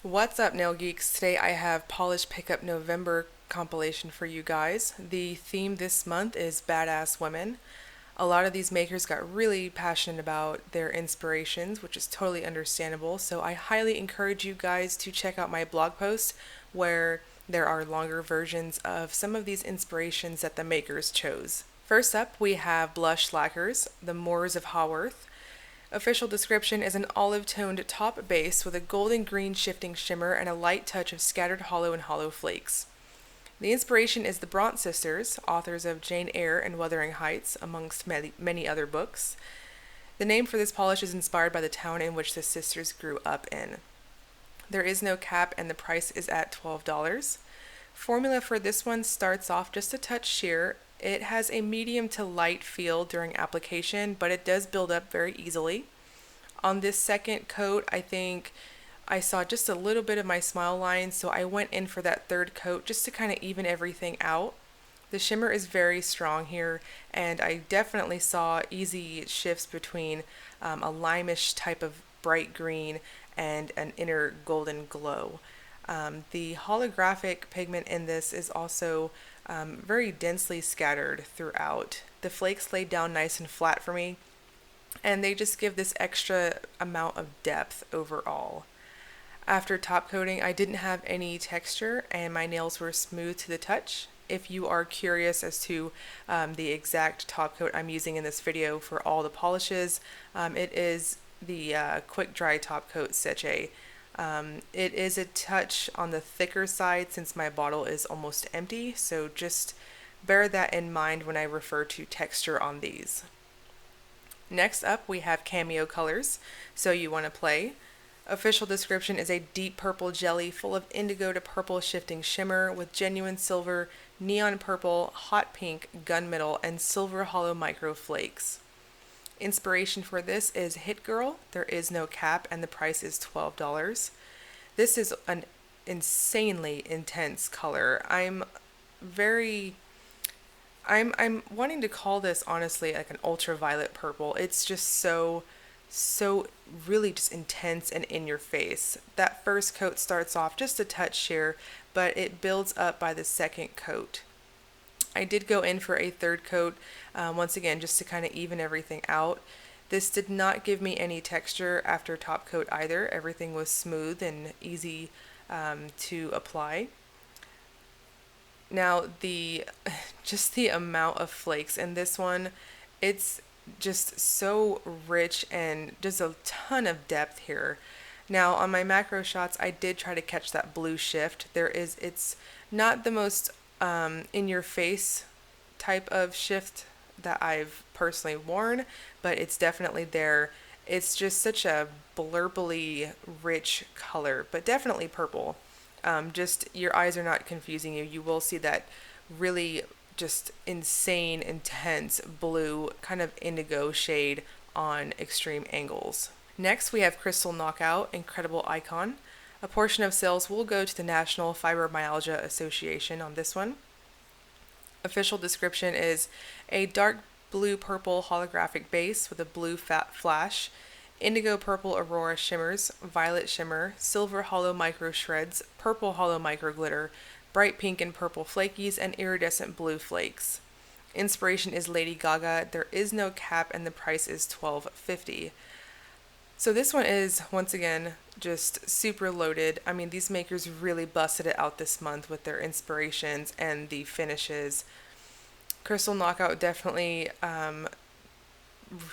What's up, Nail Geeks? Today I have Polish Pickup November compilation for you guys. The theme this month is Badass Women. A lot of these makers got really passionate about their inspirations, which is totally understandable, so I highly encourage you guys to check out my blog post where there are longer versions of some of these inspirations that the makers chose. First up, we have Blush Lacquers, the Moors of Haworth. Official description is an olive-toned top base with a golden green shifting shimmer and a light touch of scattered hollow and hollow flakes. The inspiration is the Bront sisters, authors of Jane Eyre and Wuthering Heights, amongst many other books. The name for this polish is inspired by the town in which the sisters grew up in. There is no cap and the price is at $12. Formula for this one starts off just a touch sheer. It has a medium to light feel during application, but it does build up very easily. On this second coat, I think I saw just a little bit of my smile line, so I went in for that third coat just to kind of even everything out. The shimmer is very strong here, and I definitely saw easy shifts between a limeish type of bright green and an inner golden glow. The holographic pigment in this is also very densely scattered throughout. The flakes laid down nice and flat for me, and they just give this extra amount of depth overall. After top coating, I didn't have any texture and my nails were smooth to the touch. If you are curious as to the exact top coat I'm using in this video for all the polishes, it is the Quick Dry Top Coat Seche. It is a touch on the thicker side since my bottle is almost empty, so just bear that in mind when I refer to texture on these. Next up, we have Cameo Colors, So You Want to Play. Official description is a deep purple jelly full of indigo to purple shifting shimmer with genuine silver, neon purple, hot pink, gunmetal, and silver hollow micro flakes. Inspiration for this is Hit Girl. There is no cap and the price is $12. This is an insanely intense color. I'm wanting to call this honestly like an ultraviolet purple. It's just so really just intense and in your face. That first coat starts off just a touch sheer, but it builds up by the second coat. I did go in for a third coat, once again, just to kind of even everything out. This did not give me any texture after top coat either. Everything was smooth and easy to apply. Now, just the amount of flakes in this one, it's just so rich and just a ton of depth here. Now, on my macro shots, I did try to catch that blue shift. It's not the most in your face type of shift that I've personally worn, but it's definitely there. It's just such a blurbly rich color, but definitely purple. Just your eyes are not confusing you. You will see that really just insane, intense blue, kind of indigo shade on extreme angles. Next, we have Crystal Knockout, Incredible Icon. A portion of sales will go to the National Fibromyalgia Association on this one. Official description is a dark blue-purple holographic base with a blue fat flash, indigo purple aurora shimmers, violet shimmer, silver hollow micro shreds, purple hollow micro glitter, bright pink and purple flakies, and iridescent blue flakes. Inspiration is Lady Gaga. There is no cap and the price is $12.50. So this one is, once again, just super loaded. I mean, these makers really busted it out this month with their inspirations and the finishes. Crystal Knockout definitely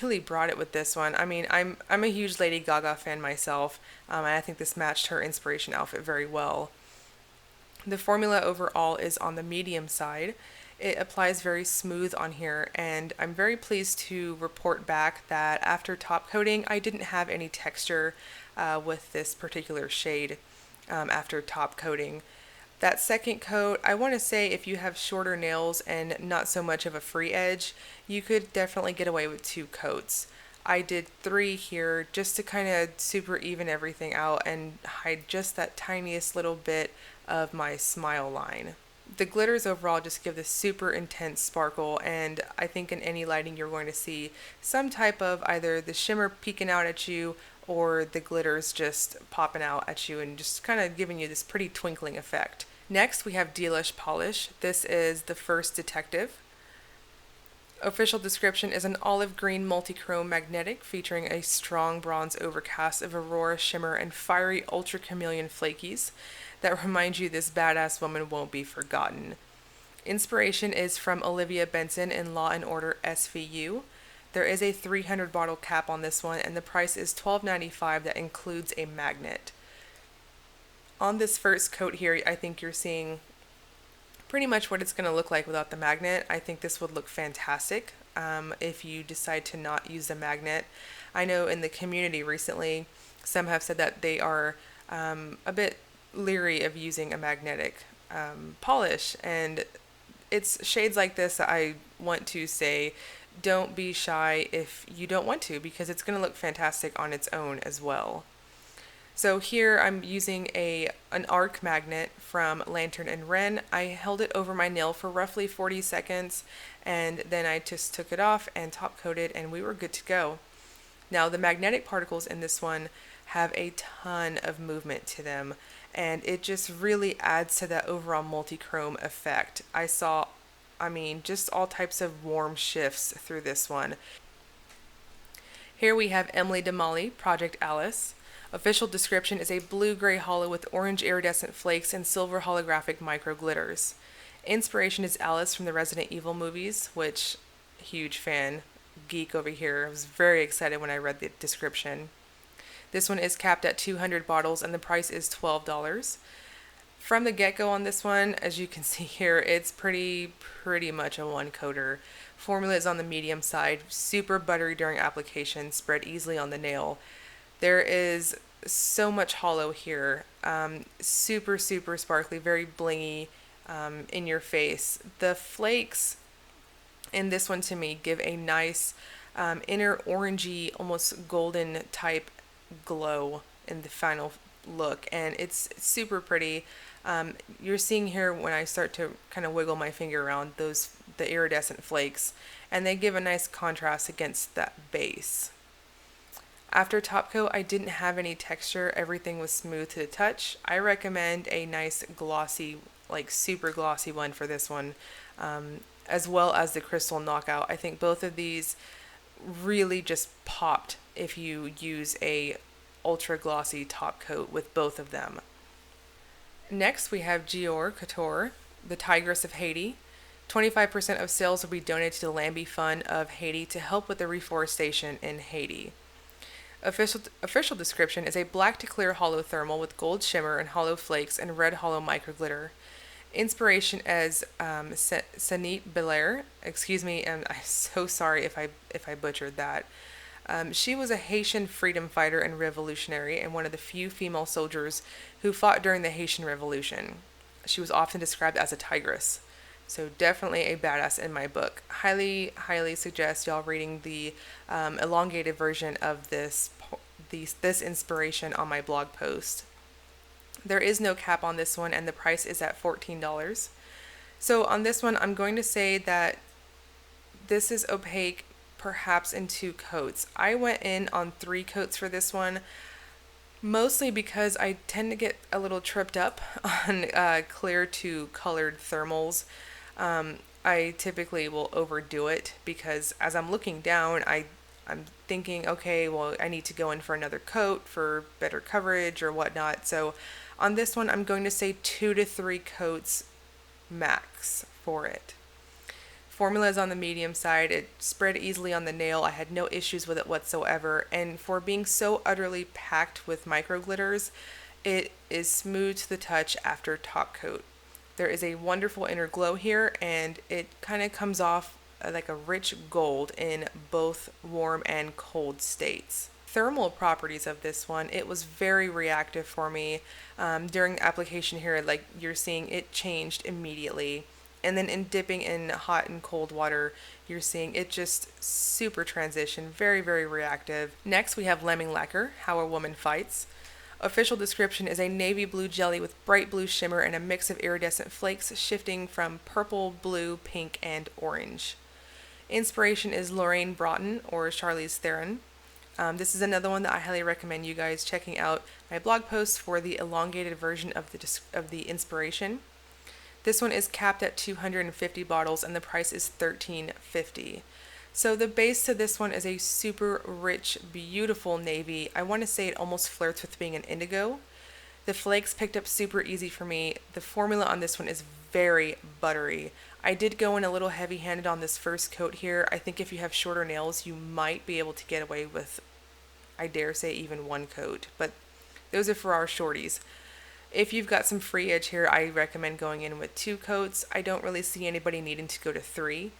really brought it with this one. I mean, I'm a huge Lady Gaga fan myself, and I think this matched her inspiration outfit very well. The formula overall is on the medium side. It applies very smooth on here, and I'm very pleased to report back that after top coating, I didn't have any texture with this particular shade after top coating. That second coat, I want to say if you have shorter nails and not so much of a free edge, you could definitely get away with 2 coats. I did 3 here just to kind of super even everything out and hide just that tiniest little bit of my smile line. The glitters overall just give this super intense sparkle, and I think in any lighting you're going to see some type of either the shimmer peeking out at you or the glitters just popping out at you and just kind of giving you this pretty twinkling effect. Next, we have Delish Polish. This is the first detective. Official description is an olive green multichrome magnetic featuring a strong bronze overcast of aurora shimmer and fiery ultra chameleon flakies that remind you this badass woman won't be forgotten. Inspiration is from Olivia Benson in Law and Order SVU. There is a 300 bottle cap on this one, and the price is $12.95. That includes a magnet. On this first coat here, I think you're seeing pretty much what it's going to look like without the magnet. I think this would look fantastic if you decide to not use the magnet. I know in the community recently, some have said that they are a bit leery of using a magnetic polish, and it's shades like this that I want to say, don't be shy if you don't want to, because it's going to look fantastic on its own as well. So here I'm using an arc magnet from Lantern and Wren. I held it over my nail for roughly 40 seconds, and then I just took it off and top coated, and we were good to go. Now the magnetic particles in this one have a ton of movement to them, and it just really adds to that overall multi-chrome effect. Just all types of warm shifts through this one. Here we have Emily Damali, Project Alice. Official description is a blue-gray hollow with orange iridescent flakes and silver holographic micro glitters. Inspiration is Alice from the Resident Evil movies, which, huge fan, geek over here. I was very excited when I read the description. This one is capped at 200 bottles, and the price is $12. From the get-go on this one, as you can see here, it's pretty much a one-coater. Formula is on the medium side, super buttery during application, spread easily on the nail. There is so much hollow here, super sparkly, very blingy, in your face. The flakes in this one to me give a nice inner orangey, almost golden type glow in the final look, and it's super pretty. You're seeing here when I start to kind of wiggle my finger around the iridescent flakes, and they give a nice contrast against that base. After top coat, I didn't have any texture. Everything was smooth to the touch. I recommend a nice glossy, like super glossy one for this one, as well as the Crystal Knockout. I think both of these really just popped if you use a ultra glossy top coat with both of them. Next, we have Gior Couture, the Tigress of Haiti. 25% of sales will be donated to the Lambie Fund of Haiti to help with the reforestation in Haiti. Official description is a black to clear hollow thermal with gold shimmer and hollow flakes and red hollow micro glitter. Inspiration as Sanit Belair. Excuse me, and I'm so sorry if I butchered that. She was a Haitian freedom fighter and revolutionary, and one of the few female soldiers who fought during the Haitian Revolution. She was often described as a tigress. So definitely a badass in my book. Highly suggest y'all reading the elongated version of this inspiration on my blog post. There is no cap on this one, and the price is at $14. So on this one, I'm going to say that this is opaque, perhaps in 2 coats. I went in on 3 coats for this one, mostly because I tend to get a little tripped up on clear to colored thermals. I typically will overdo it because as I'm looking down, I'm thinking, okay, well, I need to go in for another coat for better coverage or whatnot. So on this one, I'm going to say 2 to 3 coats max for it. Formula is on the medium side. It spread easily on the nail. I had no issues with it whatsoever. And for being so utterly packed with micro glitters, it is smooth to the touch after top coat. There is a wonderful inner glow here, and it kind of comes off like a rich gold in both warm and cold states. Thermal properties of this one, it was very reactive for me. During the application here, like you're seeing, it changed immediately. And then in dipping in hot and cold water, you're seeing it just super transition, very reactive. Next, we have Leming Lacquer, How a Woman Fights. Official description is a navy blue jelly with bright blue shimmer and a mix of iridescent flakes shifting from purple, blue, pink, and orange. Inspiration is Lorraine Broughton or Charlize Theron. This is another one that I highly recommend you guys checking out my blog post for the elongated version of the inspiration. This one is capped at 250 bottles and the price is $13.50. So the base to this one is a super rich, beautiful navy. I want to say it almost flirts with being an indigo. The flakes picked up super easy for me. The formula on this one is very buttery. I did go in a little heavy-handed on this first coat here. I think if you have shorter nails, you might be able to get away with, I dare say, even one coat. But those are for our shorties. If you've got some free edge here, I recommend going in with 2 coats. I don't really see anybody needing to go to 3.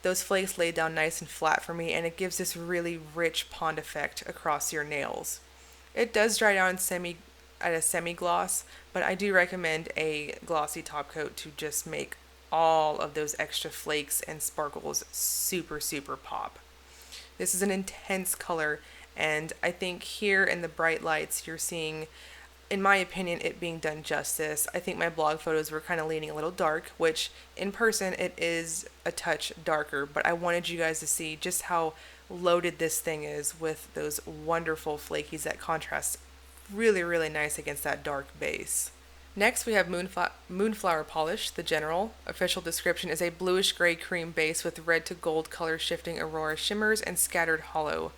Those flakes lay down nice and flat for me, and it gives this really rich pond effect across your nails. It does dry down at a semi-gloss, but I do recommend a glossy top coat to just make all of those extra flakes and sparkles super, super pop. This is an intense color, and I think here in the bright lights you're seeing, in my opinion, it being done justice. I think my blog photos were kind of leaning a little dark, which in person it is a touch darker, but I wanted you guys to see just how loaded this thing is with those wonderful flakies that contrast really, really nice against that dark base. Next, we have Moonflower Polish, the general. Official description is a bluish gray cream base with red to gold color shifting aurora shimmers and scattered hollow.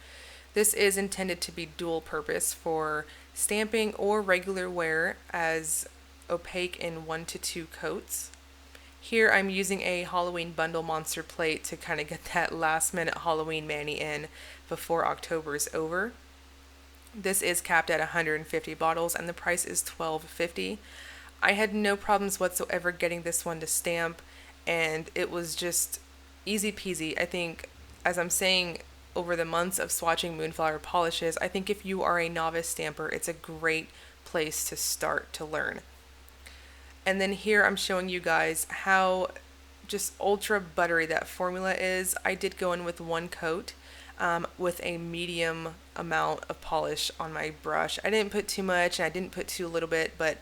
This is intended to be dual purpose for stamping or regular wear as opaque in 1 to 2 coats. Here I'm using a Halloween bundle monster plate to kind of get that last minute Halloween mani in before October is over. This is capped at 150 bottles and the price is $12.50. I had no problems whatsoever getting this one to stamp, and it was just easy peasy. I think, as I'm saying over the months of swatching Moonflower polishes, I think if you are a novice stamper, it's a great place to start to learn. And then here I'm showing you guys how just ultra buttery that formula is. I did go in with 1 coat with a medium amount of polish on my brush. I didn't put too much and I didn't put too little bit, but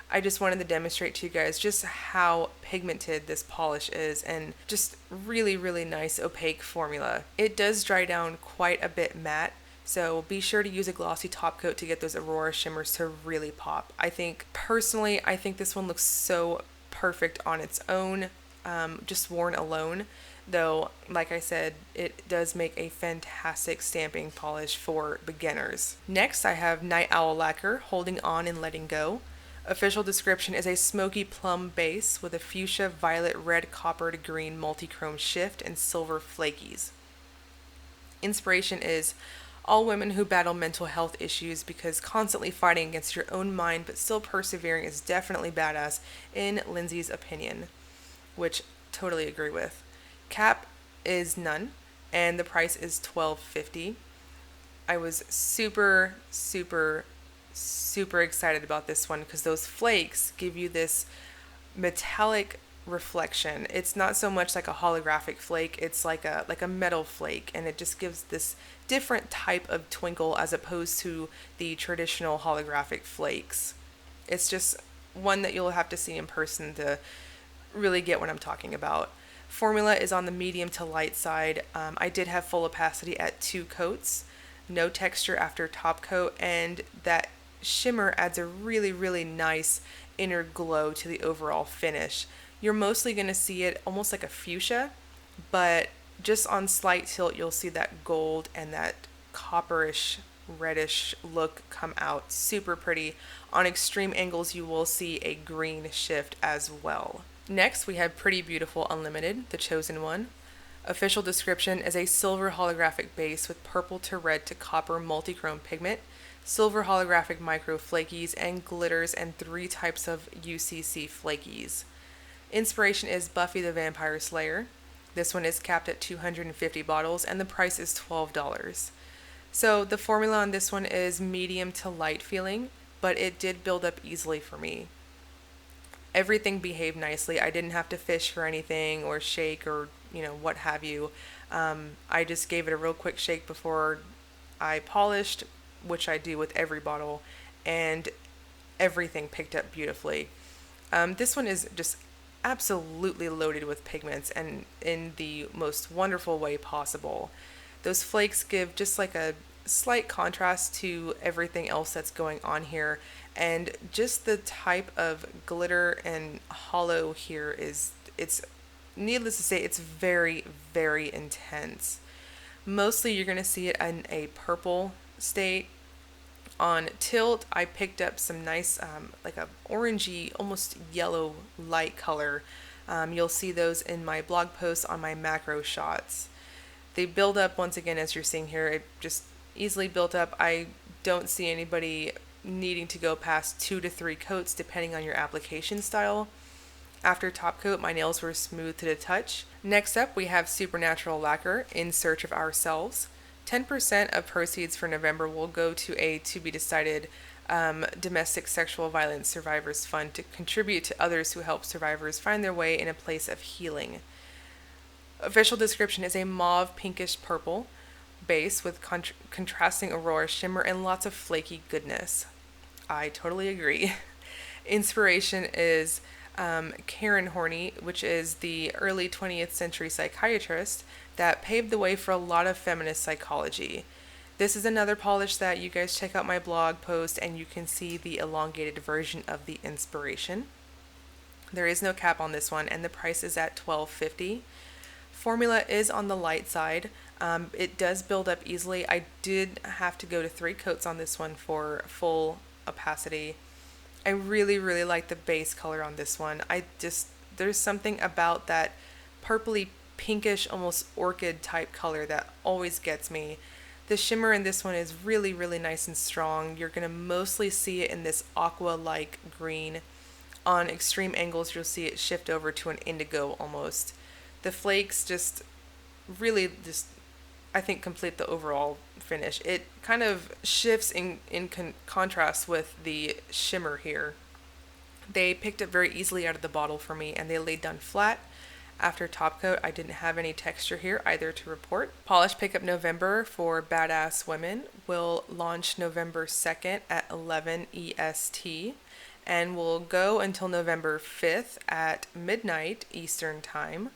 I just wanted to demonstrate to you guys just how pigmented this polish is, and just really, really nice opaque formula. It does dry down quite a bit matte, so be sure to use a glossy top coat to get those aurora shimmers to really pop. I think this one looks so perfect on its own, just worn alone. Though, like I said, it does make a fantastic stamping polish for beginners. Next, I have Night Owl Lacquer, Holding On and Letting Go. Official description is a smoky plum base with a fuchsia, violet, red, copper to green multi-chrome shift and silver flakies. Inspiration is all women who battle mental health issues, because constantly fighting against your own mind but still persevering is definitely badass, in Lindsay's opinion, which totally agree with. Cap is none, and the price is $12.50. I was super, super, super excited about this one because those flakes give you this metallic reflection. It's not so much like a holographic flake, it's like a metal flake, and it just gives this different type of twinkle as opposed to the traditional holographic flakes. It's just one that you'll have to see in person to really get what I'm talking about. Formula is on the medium to light side. I did have full opacity at 2 coats, no texture after top coat, and that shimmer adds a really, really nice inner glow to the overall finish. You're mostly going to see it almost like a fuchsia, but just on slight tilt you'll see that gold and that copperish reddish look come out. Super pretty. On extreme angles you will see a green shift as well. Next, we have Pretty Beautiful Unlimited, the chosen one. Official description is a silver holographic base with purple to red to copper multichrome pigment, silver holographic micro flakies, and glitters, and 3 types of UCC flakies. Inspiration is Buffy the Vampire Slayer. This one is capped at 250 bottles, and the price is $12. So the formula on this one is medium to light feeling, but it did build up easily for me. Everything behaved nicely. I didn't have to fish for anything or shake or, what have you. I just gave it a real quick shake before I polished, which I do with every bottle, and everything picked up beautifully. This one is just absolutely loaded with pigments, and in the most wonderful way possible. Those flakes give just like a slight contrast to everything else that's going on here. And just the type of glitter and hollow here it's needless to say, it's very, very intense. Mostly you're going to see it in a purple state. On tilt, I picked up some nice, like a orangey, almost yellow light color. You'll see those in my blog posts on my macro shots. They build up once again, as you're seeing here. It just easily built up. I don't see anybody needing to go past 2 to 3 coats depending on your application style. After top coat, my nails were smooth to the touch. Next up, we have Supernatural Lacquer, In Search of Ourselves. 10% of proceeds for November will go to a to be decided domestic sexual violence survivors fund to contribute to others who help survivors find their way in a place of healing. Official description is a mauve pinkish purple base with contrasting aurora shimmer and lots of flaky goodness. I totally agree. Inspiration is Karen Horney, which is the early 20th century psychiatrist that paved the way for a lot of feminist psychology. This is another polish that you guys check out my blog post and you can see the elongated version of the inspiration. There is no cap on this one and the price is at $12.50. Formula is on the light side. It does build up easily. I did have to go to 3 coats on this one for full opacity. I really, really like the base color on this one. There's something about that purpley pinkish, almost orchid type color that always gets me. The shimmer in this one is really, really nice and strong. You're going to mostly see it in this aqua-like green. On extreme angles, you'll see it shift over to an indigo almost. The flakes I think, complete the overall finish. It kind of shifts in contrast with the shimmer here. They picked up very easily out of the bottle for me and they laid down flat. After top coat, I didn't have any texture here either to report. Polish Pickup November for Badass Women will launch November 2nd at 11 EST and will go until November 5th at midnight Eastern Time.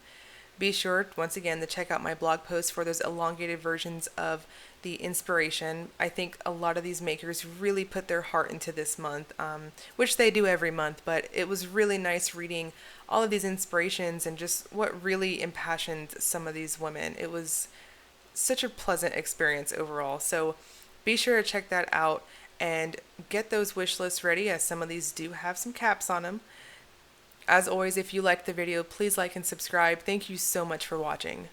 Be sure, once again, to check out my blog post for those elongated versions of the inspiration. I think a lot of these makers really put their heart into this month, which they do every month, but it was really nice reading all of these inspirations and just what really impassioned some of these women. It was such a pleasant experience overall. So be sure to check that out and get those wish lists ready, as some of these do have some caps on them. As always, if you liked the video, please like and subscribe. Thank you so much for watching.